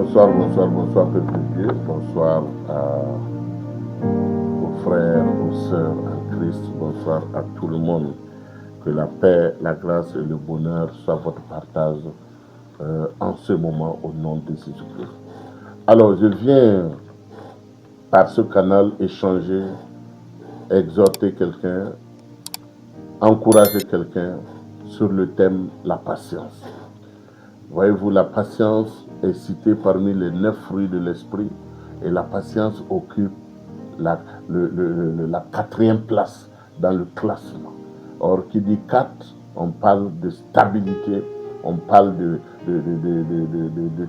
Bonsoir, peuple de Dieu. Bonsoir aux frères, aux sœurs en Christ. Bonsoir à tout le monde. Que la paix, la grâce et le bonheur soient votre partage en ce moment au nom de Jésus-Christ. Alors, je viens par ce canal échanger, exhorter quelqu'un, encourager quelqu'un sur le thème la patience. Voyez-vous, la patience est citée parmi les 9 fruits de l'esprit et la patience occupe la 4e place dans le classement. Or, qui dit 4, on parle de stabilité, on parle de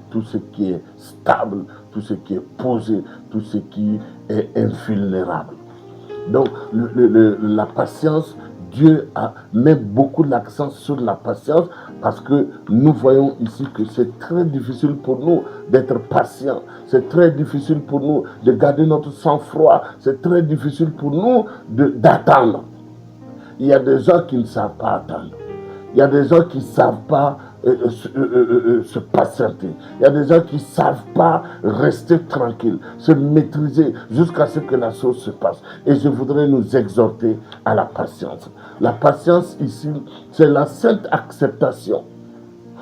tout ce qui est stable, tout ce qui est posé, tout ce qui est invulnérable. Donc, la patience, Dieu met beaucoup l'accent sur la patience parce que nous voyons ici que c'est très difficile pour nous d'être patients. C'est très difficile pour nous de garder notre sang-froid. C'est très difficile pour nous d'attendre. Il y a des gens qui ne savent pas attendre. Il y a des gens qui ne savent pas se patienter. Il y a des gens qui ne savent pas rester tranquilles, se maîtriser jusqu'à ce que la chose se passe. Et je voudrais nous exhorter à la patience. La patience ici, c'est la sainte acceptation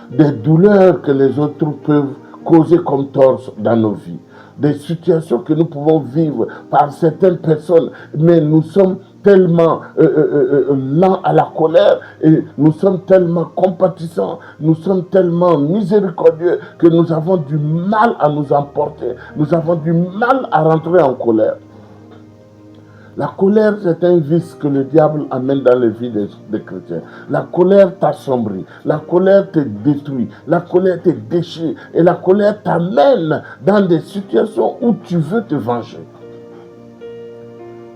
des douleurs que les autres peuvent causer comme tort dans nos vies. Des situations que nous pouvons vivre par certaines personnes, mais nous sommes tellement lents à la colère et nous sommes tellement compatissants, nous sommes tellement miséricordieux que nous avons du mal à nous emporter, nous avons du mal à rentrer en colère. La colère, c'est un vice que le diable amène dans les vies des chrétiens. La colère t'assombrit, la colère te détruit, la colère te déchire et la colère t'amène dans des situations où tu veux te venger.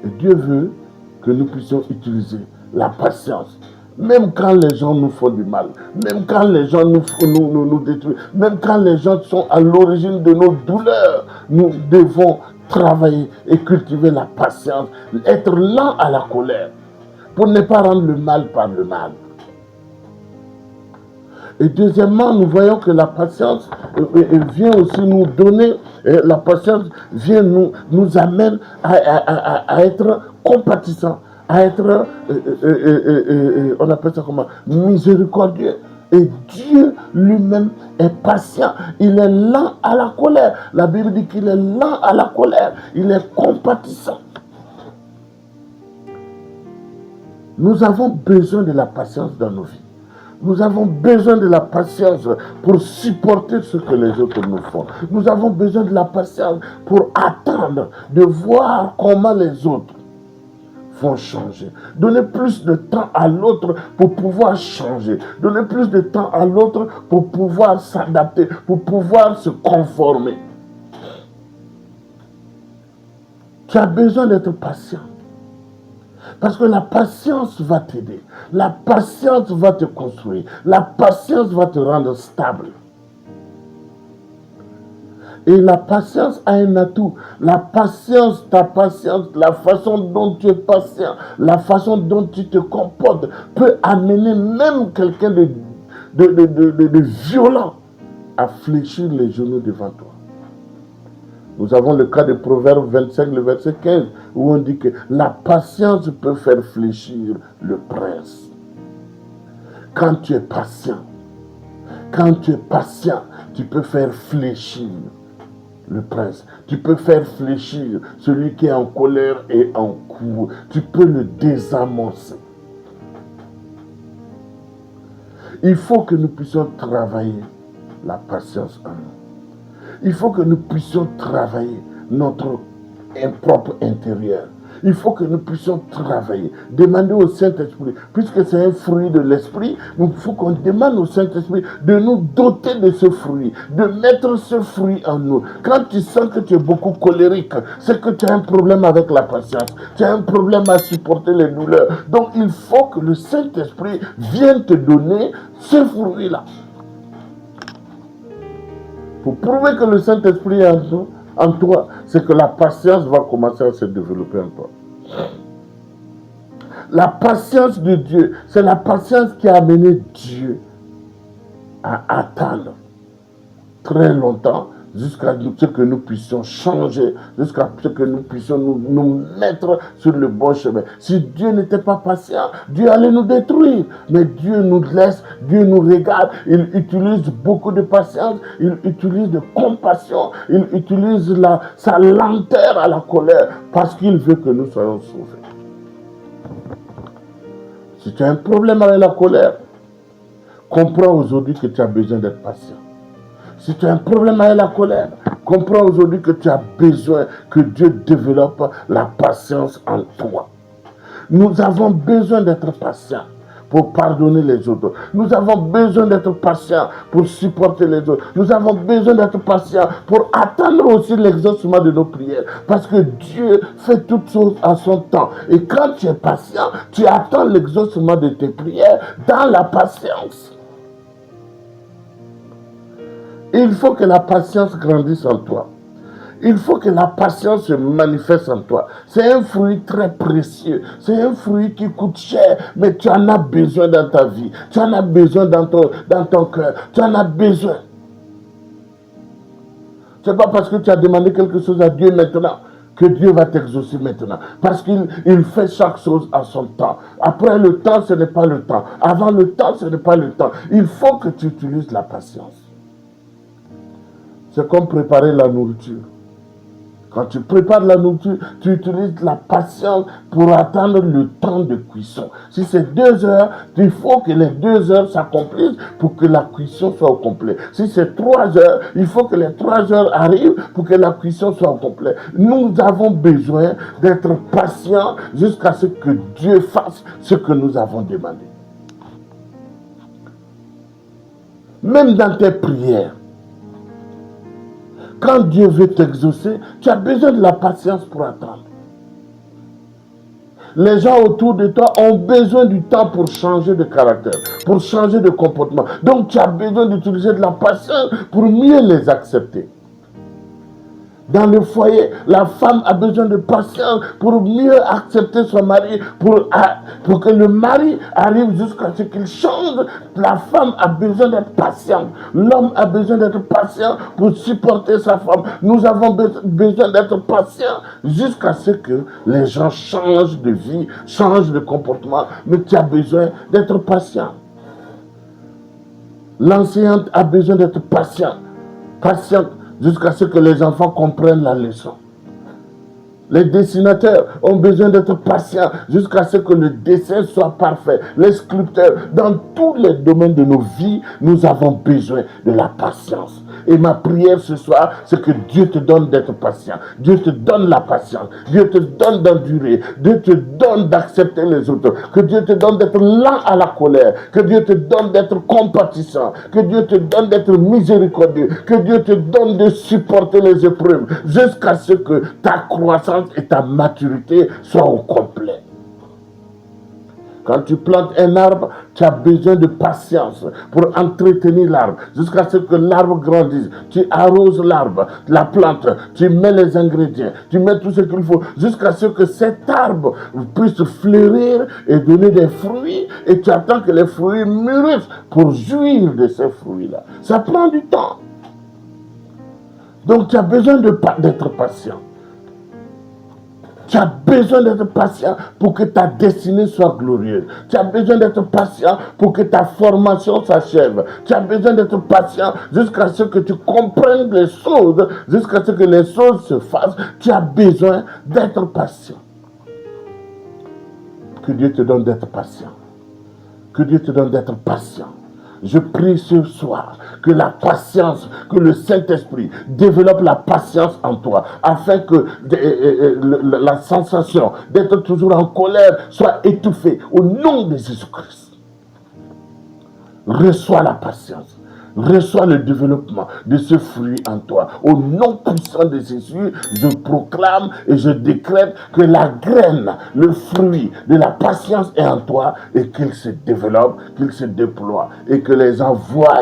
Et Dieu veut que nous puissions utiliser la patience. Même quand les gens nous font du mal, même quand les gens nous détruisent, même quand les gens sont à l'origine de nos douleurs, nous devons travailler et cultiver la patience, être lent à la colère, pour ne pas rendre le mal par le mal. Et deuxièmement, nous voyons que la patience vient aussi nous donner, la patience vient nous amène à être compatissants, à être, on appelle ça comment, miséricordieux. Et Dieu lui-même est patient. Il est lent à la colère. La Bible dit qu'il est lent à la colère. Il est compatissant. Nous avons besoin de la patience dans nos vies. Nous avons besoin de la patience pour supporter ce que les autres nous font. Nous avons besoin de la patience pour attendre, de voir comment les autres vont changer. Donner plus de temps à l'autre pour pouvoir changer. Donner plus de temps à l'autre pour pouvoir s'adapter, pour pouvoir se conformer. Tu as besoin d'être patient. Parce que la patience va t'aider. La patience va te construire. La patience va te rendre stable. Et la patience a un atout. La patience, ta patience, la façon dont tu es patient, la façon dont tu te comportes peut amener même quelqu'un de violent à fléchir les genoux devant toi. Nous avons le cas de Proverbe 25, le verset 15, où on dit que la patience peut faire fléchir le prince. Quand tu es patient, tu peux faire fléchir le prince. Tu peux faire fléchir celui qui est en colère et en cour. Tu peux le désamorcer. Il faut que nous puissions travailler la patience en nous. Il faut que nous puissions travailler notre propre intérieur. Il faut que nous puissions travailler, demander au Saint-Esprit, puisque c'est un fruit de l'Esprit, il faut qu'on demande au Saint-Esprit de nous doter de ce fruit, de mettre ce fruit en nous. Quand tu sens que tu es beaucoup colérique, c'est que tu as un problème avec la patience, tu as un problème à supporter les douleurs. Donc il faut que le Saint-Esprit vienne te donner ce fruit-là. Pour prouver que le Saint-Esprit est en toi, c'est que la patience va commencer à se développer en toi. La patience de Dieu, c'est la patience qui a amené Dieu à attendre très longtemps jusqu'à ce que nous puissions changer, jusqu'à ce que nous puissions nous mettre sur le bon chemin. Si Dieu n'était pas patient, Dieu allait nous détruire. Mais Dieu nous laisse, Dieu nous regarde, il utilise beaucoup de patience, il utilise de compassion, il utilise sa lenteur à la colère, parce qu'il veut que nous soyons sauvés. Si tu as un problème avec la colère, comprends aujourd'hui que tu as besoin d'être patient. Si tu as un problème avec la colère, comprends aujourd'hui que tu as besoin que Dieu développe la patience en toi. Nous avons besoin d'être patients pour pardonner les autres. Nous avons besoin d'être patients pour supporter les autres. Nous avons besoin d'être patients pour attendre aussi l'exaucement de nos prières. Parce que Dieu fait toutes choses à son temps. Et quand tu es patient, tu attends l'exaucement de tes prières dans la patience. Il faut que la patience grandisse en toi. Il faut que la patience se manifeste en toi. C'est un fruit très précieux. C'est un fruit qui coûte cher, mais tu en as besoin dans ta vie. Tu en as besoin dans ton cœur. Tu en as besoin. Ce n'est pas parce que tu as demandé quelque chose à Dieu maintenant que Dieu va t'exaucer maintenant. Parce qu'il fait chaque chose à son temps. Après le temps, ce n'est pas le temps. Avant le temps, ce n'est pas le temps. Il faut que tu utilises la patience. C'est comme préparer la nourriture. Quand tu prépares la nourriture, tu utilises la patience pour attendre le temps de cuisson. Si c'est 2 heures, il faut que les 2 heures s'accomplissent pour que la cuisson soit au complet. Si c'est 3 heures, il faut que les 3 heures arrivent pour que la cuisson soit au complet. Nous avons besoin d'être patients jusqu'à ce que Dieu fasse ce que nous avons demandé. Même dans tes prières, quand Dieu veut t'exaucer, tu as besoin de la patience pour attendre. Les gens autour de toi ont besoin du temps pour changer de caractère, pour changer de comportement. Donc tu as besoin d'utiliser de la patience pour mieux les accepter. Dans le foyer, la femme a besoin de patience pour mieux accepter son mari, pour que le mari arrive jusqu'à ce qu'il change. La femme a besoin d'être patiente. L'homme a besoin d'être patient pour supporter sa femme. Nous avons besoin d'être patients jusqu'à ce que les gens changent de vie, changent de comportement. Mais tu as besoin d'être patient. L'enseignante a besoin d'être patiente. Patiente jusqu'à ce que les enfants comprennent la leçon. Les dessinateurs ont besoin d'être patients jusqu'à ce que le dessin soit parfait. Les sculpteurs, dans tous les domaines de nos vies, nous avons besoin de la patience. Et ma prière ce soir, c'est que Dieu te donne d'être patient. Dieu te donne la patience. Dieu te donne d'endurer. Dieu te donne d'accepter les autres. Que Dieu te donne d'être lent à la colère. Que Dieu te donne d'être compatissant. Que Dieu te donne d'être miséricordieux. Que Dieu te donne de supporter les épreuves jusqu'à ce que ta croissance et ta maturité soient au complet. Quand tu plantes un arbre, tu as besoin de patience pour entretenir l'arbre jusqu'à ce que l'arbre grandisse. Tu arroses l'arbre, la plante, tu mets les ingrédients, tu mets tout ce qu'il faut jusqu'à ce que cet arbre puisse fleurir et donner des fruits, et tu attends que les fruits mûrissent pour jouir de ces fruits-là. Ça prend du temps. Donc tu as besoin d'être patient. Tu as besoin d'être patient pour que ta destinée soit glorieuse. Tu as besoin d'être patient pour que ta formation s'achève. Tu as besoin d'être patient jusqu'à ce que tu comprennes les choses, jusqu'à ce que les choses se fassent. Tu as besoin d'être patient. Que Dieu te donne d'être patient. Que Dieu te donne d'être patient. Je prie ce soir que la patience, que le Saint-Esprit développe la patience en toi, afin que la sensation d'être toujours en colère soit étouffée au nom de Jésus-Christ. Reçois la patience. Reçois le développement de ce fruit en toi. Au nom puissant de Jésus, je proclame et je décrète que la graine, le fruit de la patience est en toi et qu'il se développe, qu'il se déploie et que les gens voient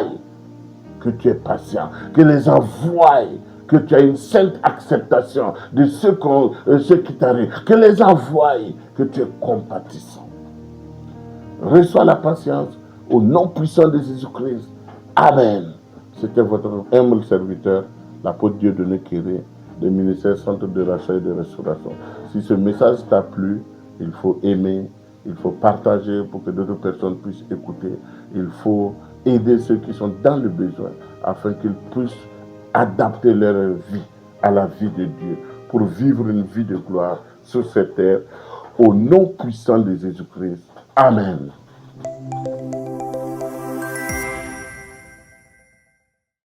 que tu es patient, que les gens voient que tu as une sainte acceptation de ce qui t'arrive, que les gens voient que tu es compatissant. Reçois la patience au nom puissant de Jésus-Christ. Amen. C'était votre humble serviteur, l'apôtre Dieudonné Kéré, le ministère Centre de rachat et de restauration. Si ce message t'a plu, il faut aimer, il faut partager pour que d'autres personnes puissent écouter. Il faut aider ceux qui sont dans le besoin afin qu'ils puissent adapter leur vie à la vie de Dieu pour vivre une vie de gloire sur cette terre au nom puissant de Jésus-Christ. Amen.